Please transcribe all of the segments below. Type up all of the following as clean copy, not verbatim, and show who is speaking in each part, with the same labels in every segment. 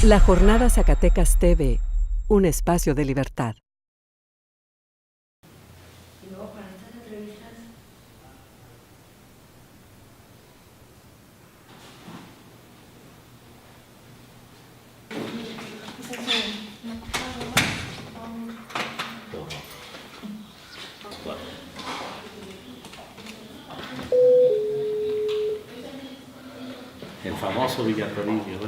Speaker 1: La Jornada Zacatecas TV, un espacio de libertad.
Speaker 2: Y luego para estas entrevistas,
Speaker 3: El famoso Villatorrillo.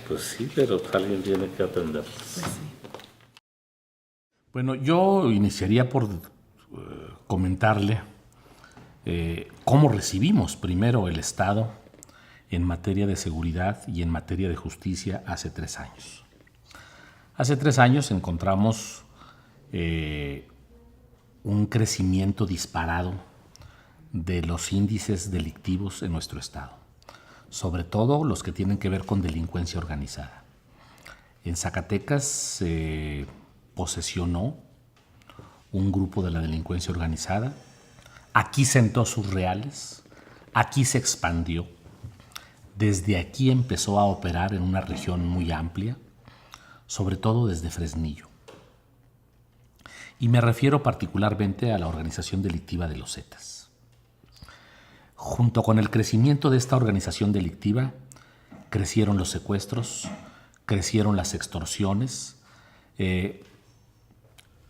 Speaker 3: Pues sí, pero alguien tiene que atender. Bueno, yo iniciaría por comentarle cómo recibimos primero el Estado en materia de seguridad y en materia de justicia hace 3 años. Hace 3 años encontramos un crecimiento disparado de los índices delictivos en nuestro estado, sobre todo los que tienen que ver con delincuencia organizada. En Zacatecas se posesionó un grupo de la delincuencia organizada, aquí sentó sus reales, aquí se expandió, desde aquí empezó a operar en una región muy amplia, sobre todo desde Fresnillo. Y me refiero particularmente a la organización delictiva de los Zetas. Junto con el crecimiento de esta organización delictiva, crecieron los secuestros, crecieron las extorsiones,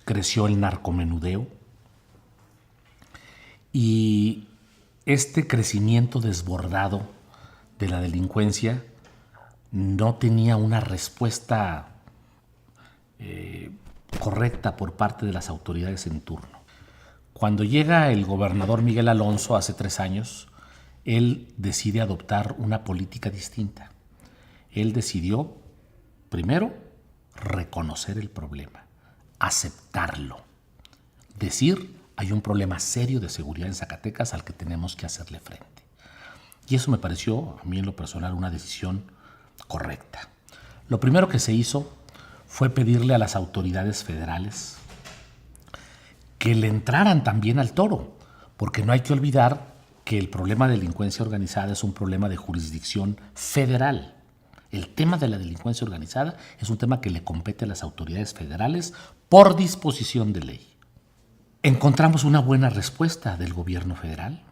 Speaker 3: creció el narcomenudeo. Y este crecimiento desbordado de la delincuencia no tenía una respuesta correcta por parte de las autoridades en turno. Cuando llega el gobernador Miguel Alonso hace 3 años, él decide adoptar una política distinta. Él decidió, primero, reconocer el problema, aceptarlo, decir, hay un problema serio de seguridad en Zacatecas al que tenemos que hacerle frente. Y eso me pareció, a mí en lo personal, una decisión correcta. Lo primero que se hizo fue pedirle a las autoridades federales que le entraran también al toro, porque no hay que olvidar que el problema de delincuencia organizada es un problema de jurisdicción federal. El tema de la delincuencia organizada es un tema que le compete a las autoridades federales por disposición de ley. Encontramos una buena respuesta del gobierno federal.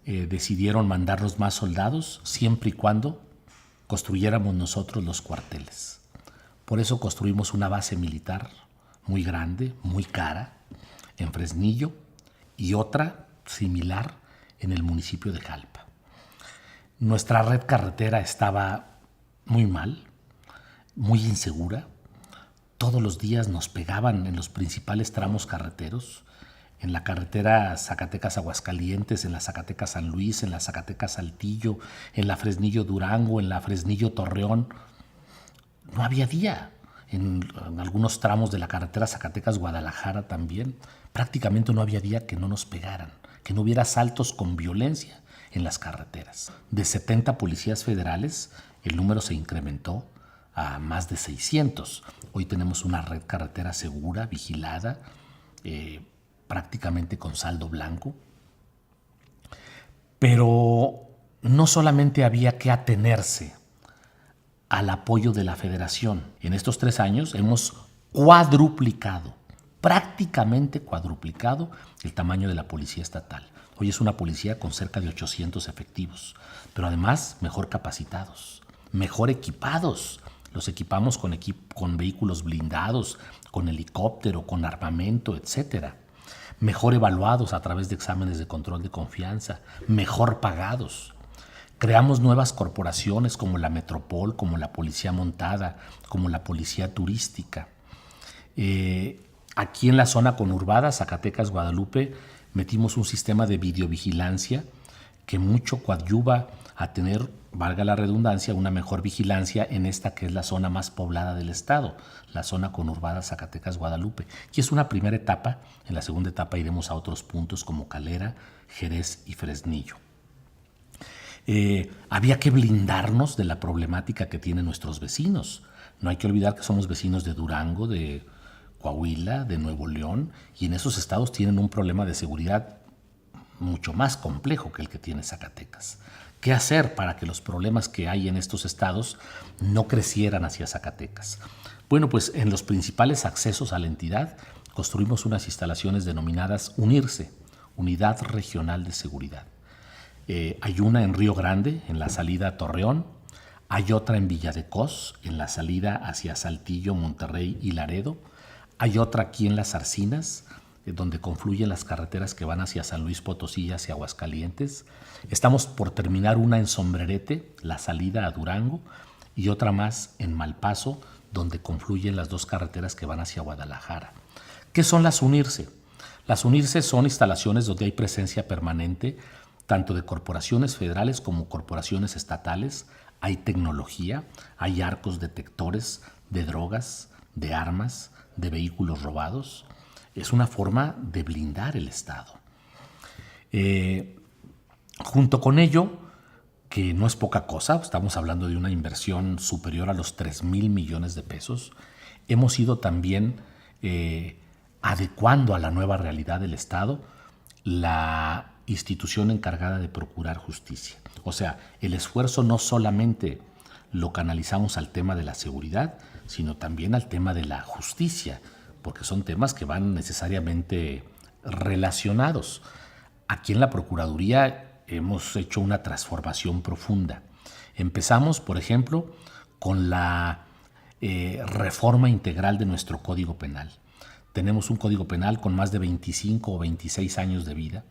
Speaker 3: Decidieron mandarnos más soldados siempre y cuando construyéramos nosotros los cuarteles. Por eso construimos una base militar muy grande, muy cara, en Fresnillo, y otra similar en el municipio de Jalpa. Nuestra red carretera estaba muy mal, muy insegura. Todos los días nos pegaban en los principales tramos carreteros, en la carretera Zacatecas-Aguascalientes, en la Zacatecas-San Luis, en la Zacatecas-Saltillo, en la Fresnillo-Durango, en la Fresnillo-Torreón. No había día. En algunos tramos de la carretera Zacatecas-Guadalajara también, prácticamente no había día que no nos pegaran, que no hubiera asaltos con violencia en las carreteras. De 70 policías federales, el número se incrementó a más de 600. Hoy tenemos una red carretera segura, vigilada, prácticamente con saldo blanco. Pero no solamente había que atenerse al apoyo de la federación. En estos 3 años hemos cuadruplicado, prácticamente cuadruplicado el tamaño de la policía estatal. Hoy es una policía con cerca de 800 efectivos, pero además mejor capacitados, mejor equipados. Los equipamos con vehículos blindados, con helicóptero, con armamento, etcétera. Mejor evaluados a través de exámenes de control de confianza, mejor pagados. Creamos nuevas corporaciones como la Metropol, como la Policía Montada, como la Policía Turística. Aquí en la zona conurbada, Zacatecas, Guadalupe, metimos un sistema de videovigilancia que mucho coadyuva a tener, valga la redundancia, una mejor vigilancia en esta que es la zona más poblada del estado, la zona conurbada Zacatecas, Guadalupe. Y es una primera etapa. En la segunda etapa iremos a otros puntos como Calera, Jerez y Fresnillo. Había que blindarnos de la problemática que tienen nuestros vecinos. No hay que olvidar que somos vecinos de Durango, de Coahuila, de Nuevo León, y en esos estados tienen un problema de seguridad mucho más complejo que el que tiene Zacatecas. ¿Qué hacer para que los problemas que hay en estos estados no crecieran hacia Zacatecas? Bueno, pues en los principales accesos a la entidad construimos unas instalaciones denominadas UNIRSE, Unidad Regional de Seguridad. Hay una en Río Grande, en la salida a Torreón. Hay otra en Villa de Cos, en la salida hacia Saltillo, Monterrey y Laredo. Hay otra aquí en Las Arcinas, donde confluyen las carreteras que van hacia San Luis Potosí y hacia Aguascalientes. Estamos por terminar una en Sombrerete, la salida a Durango, y otra más en Malpaso, donde confluyen las dos carreteras que van hacia Guadalajara. ¿Qué son las UNIRSE? Las UNIRSE son instalaciones donde hay presencia permanente tanto de corporaciones federales como corporaciones estatales. Hay tecnología, hay arcos detectores de drogas, de armas, de vehículos robados. Es una forma de blindar el Estado. Junto con ello, que no es poca cosa, estamos hablando de una inversión superior a los 3,000 millones de pesos, hemos ido también adecuando a la nueva realidad del Estado la institución encargada de procurar justicia. O sea, el esfuerzo no solamente lo canalizamos al tema de la seguridad, sino también al tema de la justicia, porque son temas que van necesariamente relacionados. Aquí en la Procuraduría hemos hecho una transformación profunda. Empezamos, por ejemplo, con la reforma integral de nuestro Código Penal. Tenemos un Código Penal con más de 25 o 26 años de vida,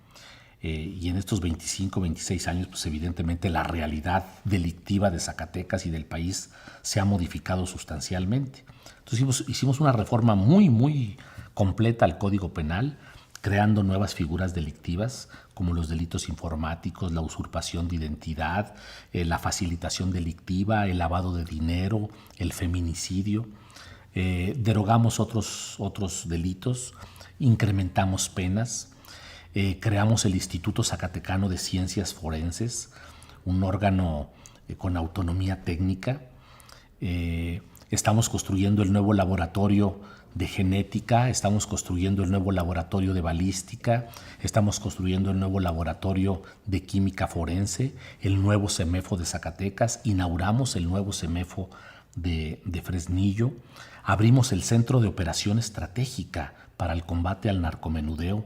Speaker 3: y en estos 25 o 26 años, pues evidentemente la realidad delictiva de Zacatecas y del país se ha modificado sustancialmente. Entonces hicimos una reforma muy completa al Código Penal, creando nuevas figuras delictivas como los delitos informáticos, la usurpación de identidad, la facilitación delictiva, el lavado de dinero, el feminicidio. Derogamos otros delitos, incrementamos penas. Creamos el Instituto Zacatecano de Ciencias Forenses, un órgano con autonomía técnica. Estamos construyendo el nuevo laboratorio de genética, estamos construyendo el nuevo laboratorio de balística, estamos construyendo el nuevo laboratorio de química forense, el nuevo CEMEFO de Zacatecas, inauguramos el nuevo CEMEFO de Fresnillo, abrimos el Centro de Operación Estratégica para el combate al narcomenudeo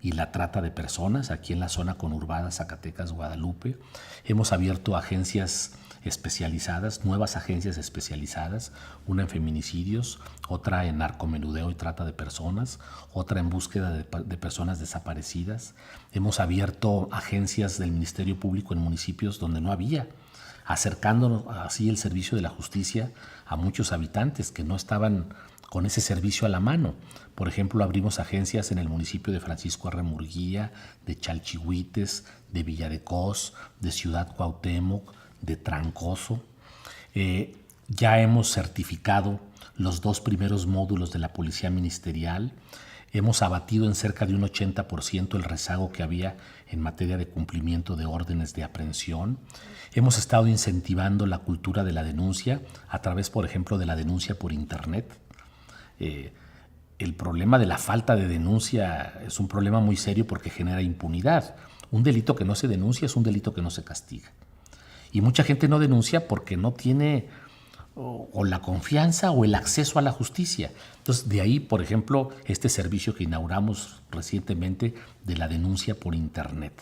Speaker 3: y la trata de personas aquí en la zona conurbada Zacatecas, Guadalupe. Hemos abierto agencias especializadas, nuevas agencias especializadas, una en feminicidios, otra en narcomenudeo y trata de personas, otra en búsqueda de personas desaparecidas. Hemos abierto agencias del Ministerio Público en municipios donde no había, acercándonos así el servicio de la justicia a muchos habitantes que no estaban con ese servicio a la mano. Por ejemplo, abrimos agencias en el municipio de Francisco R. Murguía, de Chalchihuites, de Villa de Cos, de Ciudad Cuauhtémoc, de Trancoso. Ya hemos certificado los 2 primeros módulos de la Policía Ministerial. Hemos abatido en cerca de un 80% el rezago que había en materia de cumplimiento de órdenes de aprehensión. Hemos estado incentivando la cultura de la denuncia a través, por ejemplo, de la denuncia por Internet. El problema de la falta de denuncia es un problema muy serio porque genera impunidad. Un delito que no se denuncia es un delito que no se castiga. Y mucha gente no denuncia porque no tiene o la confianza o el acceso a la justicia. Entonces, de ahí, por ejemplo, este servicio que inauguramos recientemente de la denuncia por Internet.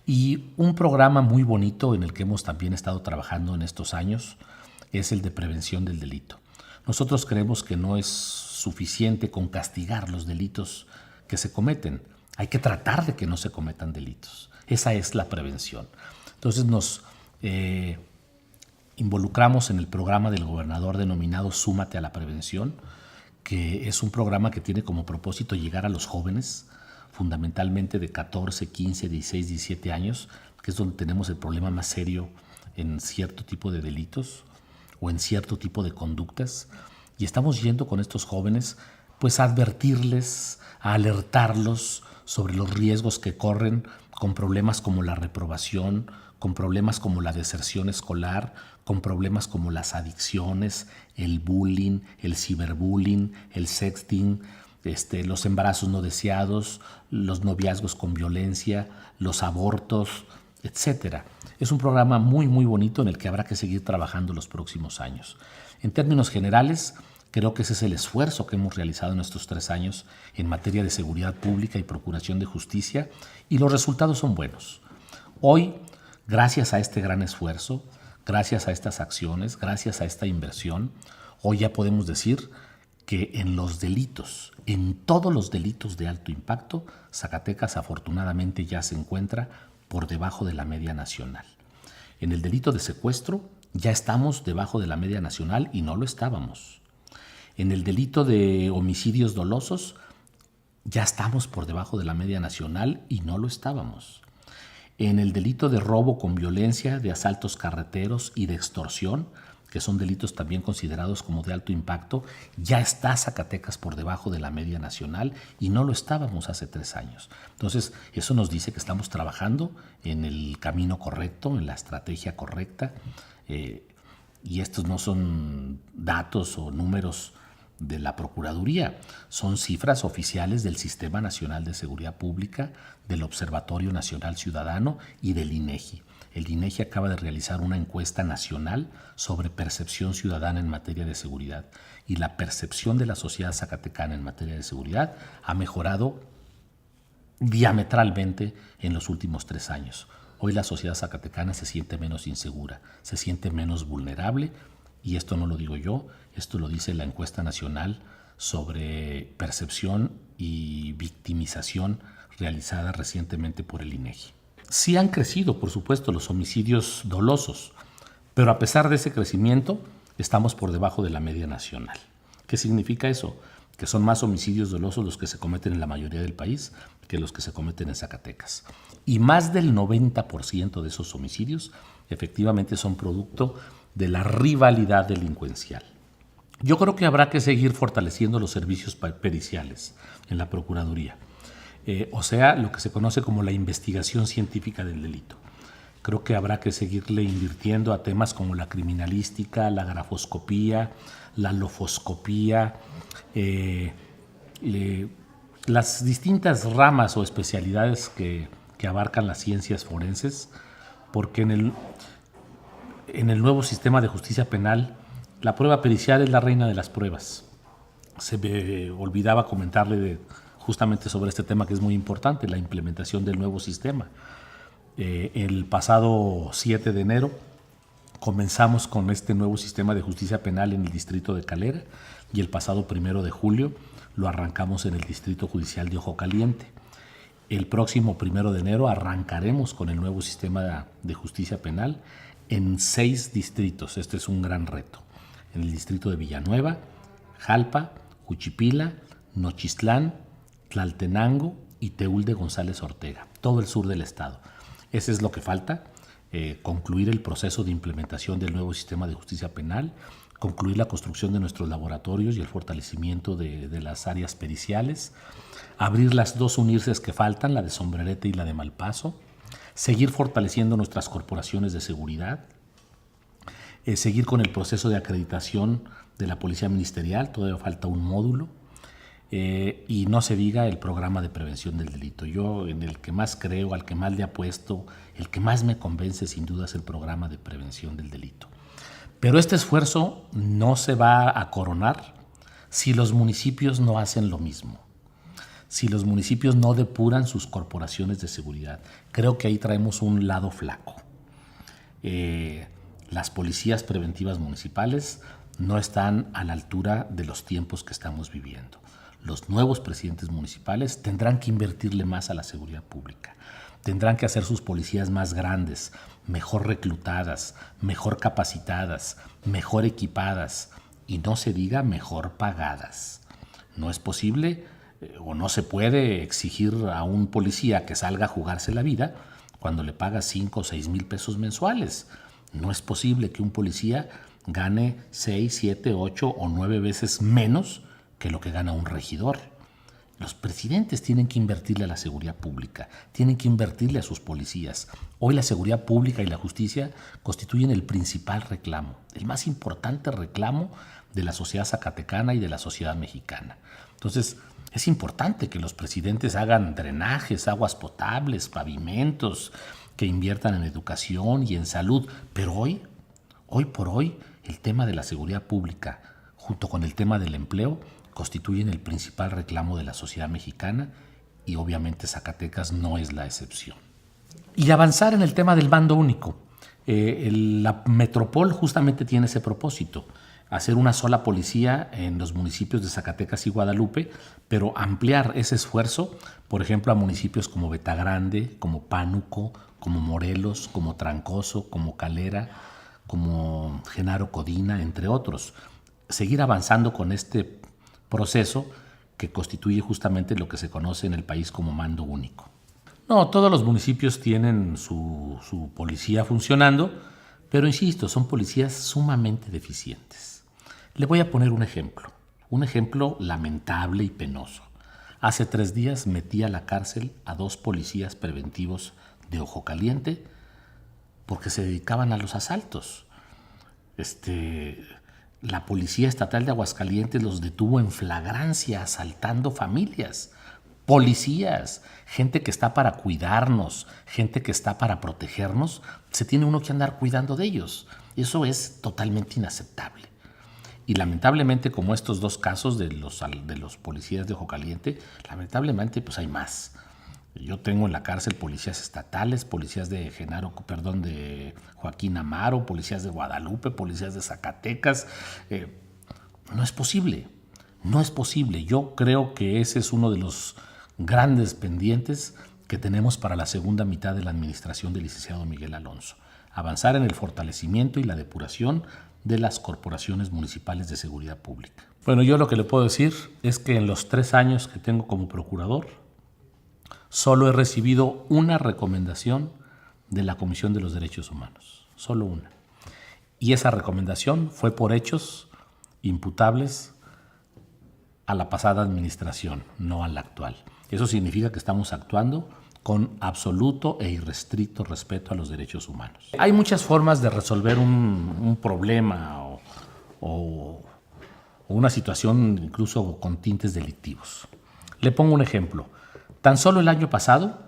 Speaker 3: Y un programa muy bonito en el que hemos también estado trabajando en estos años es el de prevención del delito. Nosotros creemos que no es suficiente con castigar los delitos que se cometen. Hay que tratar de que no se cometan delitos. Esa es la prevención. Entonces nos involucramos en el programa del gobernador denominado Súmate a la Prevención, que es un programa que tiene como propósito llegar a los jóvenes, fundamentalmente de 14, 15, 16, 17 años, que es donde tenemos el problema más serio en cierto tipo de delitos o en cierto tipo de conductas. Y estamos yendo con estos jóvenes pues a advertirles, a alertarlos sobre los riesgos que corren con problemas como la reprobación, con problemas como la deserción escolar, con problemas como las adicciones, el bullying, el ciberbullying, el sexting, los embarazos no deseados, los noviazgos con violencia, los abortos, etcétera. Es un programa muy, muy bonito en el que habrá que seguir trabajando los próximos años. En términos generales, creo que ese es el esfuerzo que hemos realizado en estos 3 años en materia de seguridad pública y procuración de justicia, y los resultados son buenos. Hoy, gracias a este gran esfuerzo, gracias a estas acciones, gracias a esta inversión, hoy ya podemos decir que en los delitos, en todos los delitos de alto impacto, Zacatecas afortunadamente ya se encuentra por debajo de la media nacional. En el delito de secuestro ya estamos debajo de la media nacional y no lo estábamos. En el delito de homicidios dolosos ya estamos por debajo de la media nacional y no lo estábamos. En el delito de robo con violencia, de asaltos carreteros y de extorsión, que son delitos también considerados como de alto impacto, ya está Zacatecas por debajo de la media nacional y no lo estábamos hace 3 años. Entonces, eso nos dice que estamos trabajando en el camino correcto, en la estrategia correcta, y estos no son datos o números de la Procuraduría, son cifras oficiales del Sistema Nacional de Seguridad Pública, del Observatorio Nacional Ciudadano y del INEGI. El INEGI acaba de realizar una encuesta nacional sobre percepción ciudadana en materia de seguridad, y la percepción de la sociedad zacatecana en materia de seguridad ha mejorado diametralmente en los últimos 3 años. Hoy la sociedad zacatecana se siente menos insegura, se siente menos vulnerable, y esto no lo digo yo, esto lo dice la encuesta nacional sobre percepción y victimización realizada recientemente por el INEGI. Sí han crecido, por supuesto, los homicidios dolosos, pero a pesar de ese crecimiento, estamos por debajo de la media nacional. ¿Qué significa eso? Que son más homicidios dolosos los que se cometen en la mayoría del país que los que se cometen en Zacatecas. Y más del 90% de esos homicidios efectivamente son producto de la rivalidad delincuencial. Yo creo que habrá que seguir fortaleciendo los servicios periciales en la Procuraduría. O sea, lo que se conoce como la investigación científica del delito. Creo que habrá que seguirle invirtiendo a temas como la criminalística, la grafoscopía, la lofoscopía, las distintas ramas o especialidades que abarcan las ciencias forenses, porque en el nuevo sistema de justicia penal, la prueba pericial es la reina de las pruebas. Se me olvidaba comentarle justamente sobre este tema que es muy importante, la implementación del nuevo sistema. El pasado 7 de enero comenzamos con este nuevo sistema de justicia penal en el distrito de Calera, y el pasado 1 de julio lo arrancamos en el distrito judicial de Ojo Caliente. El próximo 1 de enero arrancaremos con el nuevo sistema de justicia penal en 6 distritos. Este es un gran reto. En el distrito de Villanueva, Jalpa, Juchipila, Nochistlán, Tlaltenango y Teúl de González Ortega, todo el sur del estado. Ese es lo que falta, concluir el proceso de implementación del nuevo sistema de justicia penal, concluir la construcción de nuestros laboratorios y el fortalecimiento de las áreas periciales, abrir las 2 UNIRCES que faltan, la de Sombrerete y la de Malpaso, seguir fortaleciendo nuestras corporaciones de seguridad, seguir con el proceso de acreditación de la Policía Ministerial, todavía falta un módulo, y no se diga el programa de prevención del delito. Yo en el que más creo, al que más le apuesto, el que más me convence sin duda es el programa de prevención del delito. Pero este esfuerzo no se va a coronar si los municipios no hacen lo mismo, si los municipios no depuran sus corporaciones de seguridad. Creo que ahí traemos un lado flaco. Las policías preventivas municipales no están a la altura de los tiempos que estamos viviendo. Los nuevos presidentes municipales tendrán que invertirle más a la seguridad pública. Tendrán que hacer sus policías más grandes, mejor reclutadas, mejor capacitadas, mejor equipadas y no se diga mejor pagadas. No es posible o no se puede exigir a un policía que salga a jugarse la vida cuando le paga 5 o 6 mil pesos mensuales. No es posible que un policía gane 6, 7, 8 o 9 veces menos que lo que gana un regidor. Los presidentes tienen que invertirle a la seguridad pública, tienen que invertirle a sus policías. Hoy la seguridad pública y la justicia constituyen el principal reclamo, el más importante reclamo de la sociedad zacatecana y de la sociedad mexicana. Entonces, Es importante que los presidentes hagan drenajes, aguas potables, pavimentos, que inviertan en educación y en salud. Pero hoy por hoy, el tema de la seguridad pública, junto con el tema del empleo, constituyen el principal reclamo de la sociedad mexicana y obviamente Zacatecas no es la excepción. Y avanzar en el tema del mando único. La Metropol justamente tiene ese propósito, hacer una sola policía en los municipios de Zacatecas y Guadalupe, pero ampliar ese esfuerzo, por ejemplo, a municipios como Betagrande, como Pánuco, como Morelos, como Trancoso, como Calera, como Genaro Codina, entre otros. Seguir avanzando con este proceso que constituye justamente lo que se conoce en el país como mando único. No, todos los municipios tienen su policía funcionando, pero insisto, son policías sumamente deficientes. Le voy a poner un ejemplo lamentable y penoso. Hace 3 días metí a la cárcel a 2 policías preventivos de Ojo Caliente porque se dedicaban a los asaltos. La Policía Estatal de Aguascalientes los detuvo en flagrancia, asaltando familias. Policías, gente que está para cuidarnos, gente que está para protegernos, se tiene uno que andar cuidando de ellos. Eso es totalmente inaceptable. Y lamentablemente, como estos 2 casos de los policías de Ojo Caliente, lamentablemente pues hay más. Yo tengo en la cárcel policías estatales, policías de Joaquín Amaro, policías de Guadalupe, policías de Zacatecas. No es posible. Yo creo que ese es uno de los grandes pendientes que tenemos para la segunda mitad de la administración del licenciado Miguel Alonso. Avanzar en el fortalecimiento y la depuración de las corporaciones municipales de seguridad pública. Bueno, yo lo que le puedo decir es que en los 3 años que tengo como procurador, solo he recibido una recomendación de la Comisión de los Derechos Humanos, solo una. Y esa recomendación fue por hechos imputables a la pasada administración, no a la actual. Eso significa que estamos actuando con absoluto e irrestricto respeto a los derechos humanos. Hay muchas formas de resolver un problema o una situación incluso con tintes delictivos. Le pongo un ejemplo. Tan solo el año pasado,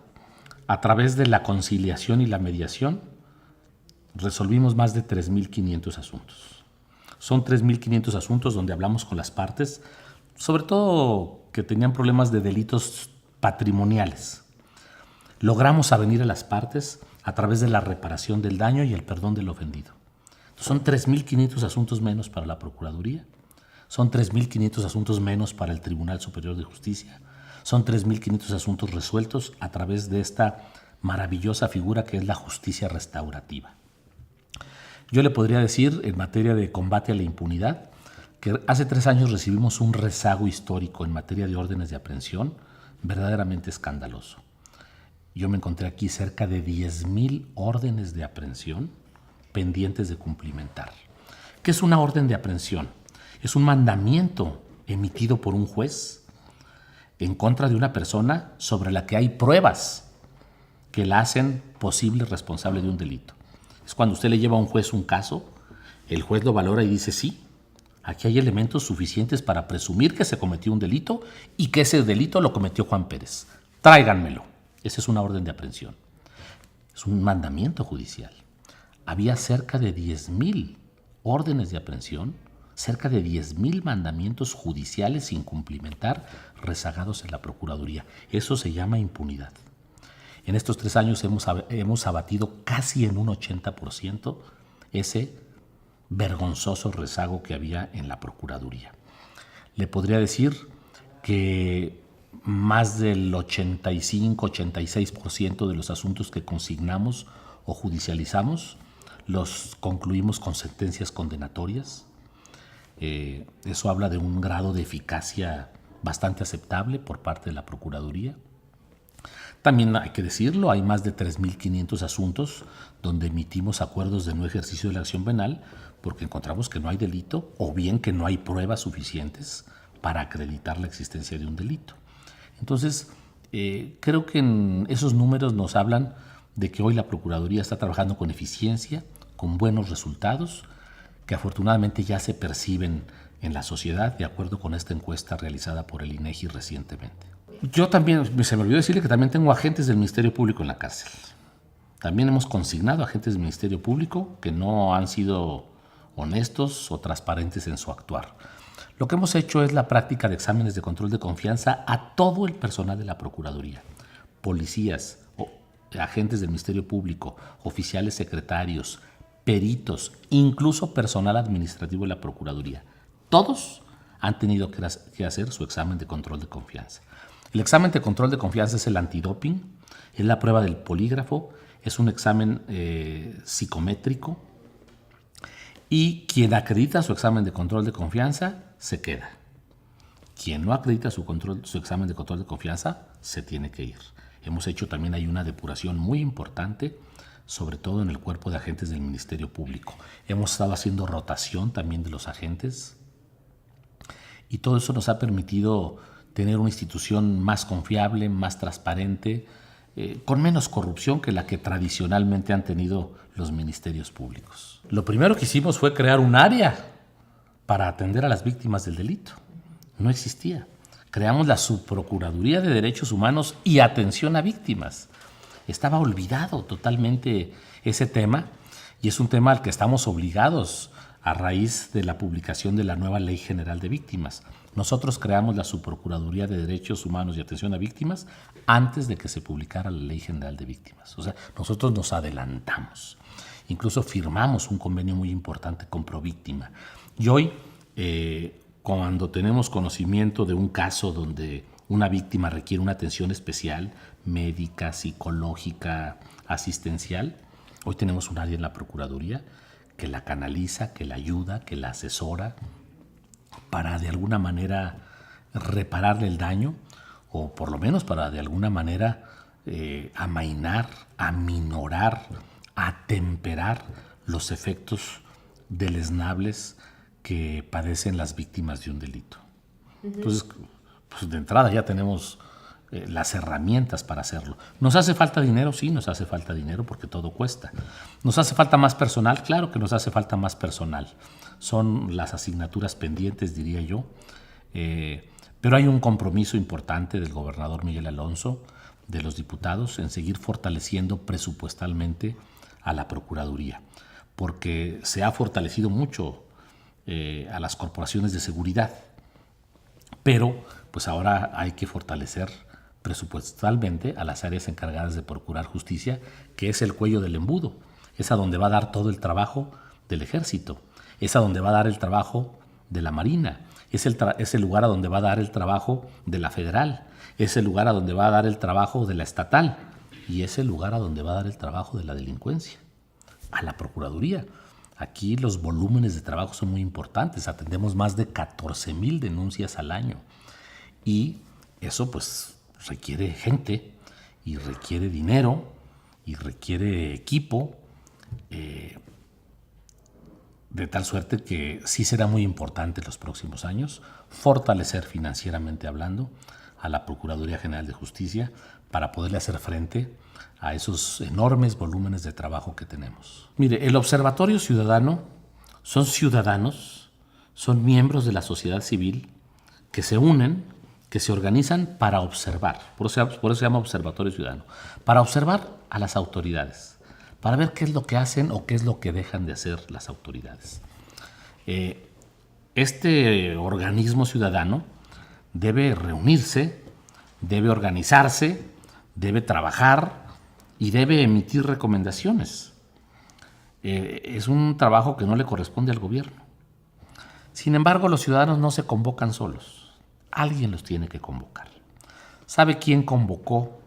Speaker 3: a través de la conciliación y la mediación, resolvimos más de 3.500 asuntos. Son 3.500 asuntos donde hablamos con las partes, sobre todo que tenían problemas de delitos patrimoniales. Logramos avenir a las partes a través de la reparación del daño y el perdón del ofendido. Son 3.500 asuntos menos para la Procuraduría, son 3.500 asuntos menos para el Tribunal Superior de Justicia, son 3.500 asuntos resueltos a través de esta maravillosa figura que es la justicia restaurativa. Yo le podría decir, en materia de combate a la impunidad, que hace 3 años recibimos un rezago histórico en materia de órdenes de aprehensión verdaderamente escandaloso. Yo me encontré aquí cerca de 10,000 órdenes de aprehensión pendientes de cumplimentar. ¿Qué es una orden de aprehensión? Es un mandamiento emitido por un juez en contra de una persona sobre la que hay pruebas que la hacen posible responsable de un delito. Es cuando usted le lleva a un juez un caso, el juez lo valora y dice sí, aquí hay elementos suficientes para presumir que se cometió un delito y que ese delito lo cometió Juan Pérez. Tráiganmelo. Esa es una orden de aprehensión. Es un mandamiento judicial. Había cerca de 10,000 órdenes de aprehensión, cerca de 10,000 mandamientos judiciales sin cumplimentar, rezagados en la Procuraduría. Eso se llama impunidad. En estos 3 años hemos abatido casi en un 80% ese vergonzoso rezago que había en la Procuraduría. Le podría decir que más del 85-86% de los asuntos que consignamos o judicializamos los concluimos con sentencias condenatorias. Eso habla de un grado de eficacia bastante aceptable por parte de la Procuraduría. También hay que decirlo, hay más de 3.500 asuntos donde emitimos acuerdos de no ejercicio de la acción penal porque encontramos que no hay delito o bien que no hay pruebas suficientes para acreditar la existencia de un delito. Entonces, creo que esos números nos hablan de que hoy la Procuraduría está trabajando con eficiencia, con buenos resultados, que afortunadamente ya se perciben en la sociedad, de acuerdo con esta encuesta realizada por el INEGI recientemente. Yo también, se me olvidó decirle que también tengo agentes del Ministerio Público en la cárcel. También hemos consignado agentes del Ministerio Público que no han sido honestos o transparentes en su actuar. Lo que hemos hecho es la práctica de exámenes de control de confianza a todo el personal de la Procuraduría, policías, agentes del Ministerio Público, oficiales secretarios, peritos, incluso personal administrativo de la Procuraduría. Todos han tenido que hacer su examen de control de confianza. El examen de control de confianza es el antidoping, es la prueba del polígrafo, es un examen psicométrico y quien acredita su examen de control de confianza se queda. Quien no acredita su examen de control de confianza se tiene que ir. Hemos hecho también ahí una depuración muy importante, sobre todo en el cuerpo de agentes del Ministerio Público. Hemos estado haciendo rotación también de los agentes y todo eso nos ha permitido tener una institución más confiable, más transparente, con menos corrupción que la que tradicionalmente han tenido los ministerios públicos. Lo primero que hicimos fue crear un área para atender a las víctimas del delito. No existía. Creamos la Subprocuraduría de Derechos Humanos y Atención a Víctimas. Estaba olvidado totalmente ese tema y es un tema al que estamos obligados a raíz de la publicación de la nueva Ley General de Víctimas. Nosotros creamos la Subprocuraduría de Derechos Humanos y Atención a Víctimas antes de que se publicara la Ley General de Víctimas. O sea, nosotros nos adelantamos. Incluso firmamos un convenio muy importante con Províctima. Y hoy, cuando tenemos conocimiento de un caso donde una víctima requiere una atención especial, médica, psicológica, asistencial, hoy tenemos un área en la Procuraduría que la canaliza, que la ayuda, que la asesora para de alguna manera repararle el daño o por lo menos para de alguna manera amainar, aminorar, atemperar los efectos deleznables que padecen las víctimas de un delito. Entonces, pues de entrada ya tenemos las herramientas para hacerlo. ¿Nos hace falta dinero? Sí, nos hace falta dinero porque todo cuesta. ¿Nos hace falta más personal? Claro que nos hace falta más personal. Son las asignaturas pendientes, diría yo. Pero hay un compromiso importante del gobernador Miguel Alonso, de los diputados, en seguir fortaleciendo presupuestalmente a la Procuraduría, porque se ha fortalecido mucho a las corporaciones de seguridad, pero pues ahora hay que fortalecer presupuestalmente a las áreas encargadas de procurar justicia, que es el cuello del embudo, es a donde va a dar todo el trabajo del Ejército, es a donde va a dar el trabajo de la Marina, es el lugar a donde va a dar el trabajo de la Federal, es el lugar a donde va a dar el trabajo de la Estatal y es el lugar a donde va a dar el trabajo de la delincuencia, a la Procuraduría. Aquí los volúmenes de trabajo son muy importantes, atendemos más de 14,000 denuncias al año y eso pues requiere gente y requiere dinero y requiere equipo, de tal suerte que sí será muy importante en los próximos años fortalecer financieramente hablando a la Procuraduría General de Justicia para poderle hacer frente a esos enormes volúmenes de trabajo que tenemos. Mire, el Observatorio Ciudadano son ciudadanos, son miembros de la sociedad civil que se unen, que se organizan para observar, por eso se llama Observatorio Ciudadano, para observar a las autoridades, para ver qué es lo que hacen o qué es lo que dejan de hacer las autoridades. Este organismo ciudadano debe reunirse, debe organizarse, debe trabajar y debe emitir recomendaciones. Es un trabajo que no le corresponde al gobierno. Sin embargo, los ciudadanos no se convocan solos. Alguien los tiene que convocar. ¿Sabe quién convocó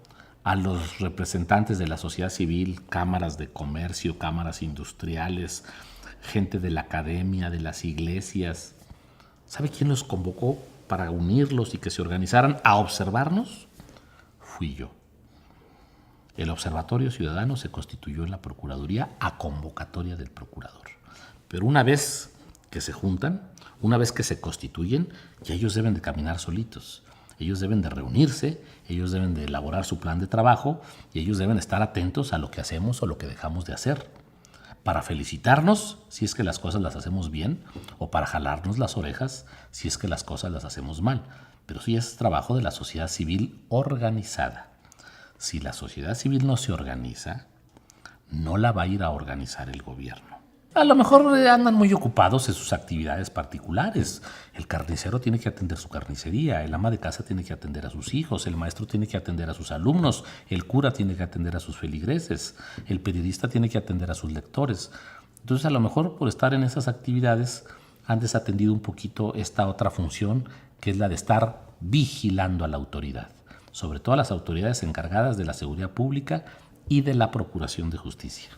Speaker 3: a los representantes de la sociedad civil, cámaras de comercio, cámaras industriales, gente de la academia, de las iglesias? ¿Sabe quién los convocó para unirlos y que se organizaran a observarnos? Fui yo. El Observatorio Ciudadano se constituyó en la Procuraduría a convocatoria del procurador. Pero una vez que se juntan, una vez que se constituyen, ya ellos deben de caminar solitos. Ellos deben de reunirse, ellos deben de elaborar su plan de trabajo y ellos deben estar atentos a lo que hacemos o lo que dejamos de hacer para felicitarnos si es que las cosas las hacemos bien o para jalarnos las orejas si es que las cosas las hacemos mal. Pero sí es trabajo de la sociedad civil organizada. Si la sociedad civil no se organiza, no la va a ir a organizar el gobierno. A lo mejor andan muy ocupados en sus actividades particulares. El carnicero tiene que atender su carnicería, el ama de casa tiene que atender a sus hijos, el maestro tiene que atender a sus alumnos, el cura tiene que atender a sus feligreses, el periodista tiene que atender a sus lectores. Entonces, a lo mejor por estar en esas actividades han desatendido un poquito esta otra función, que es la de estar vigilando a la autoridad, sobre todo a las autoridades encargadas de la seguridad pública y de la procuración de justicia.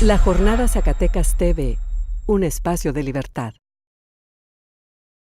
Speaker 1: La Jornada Zacatecas TV, un espacio de libertad.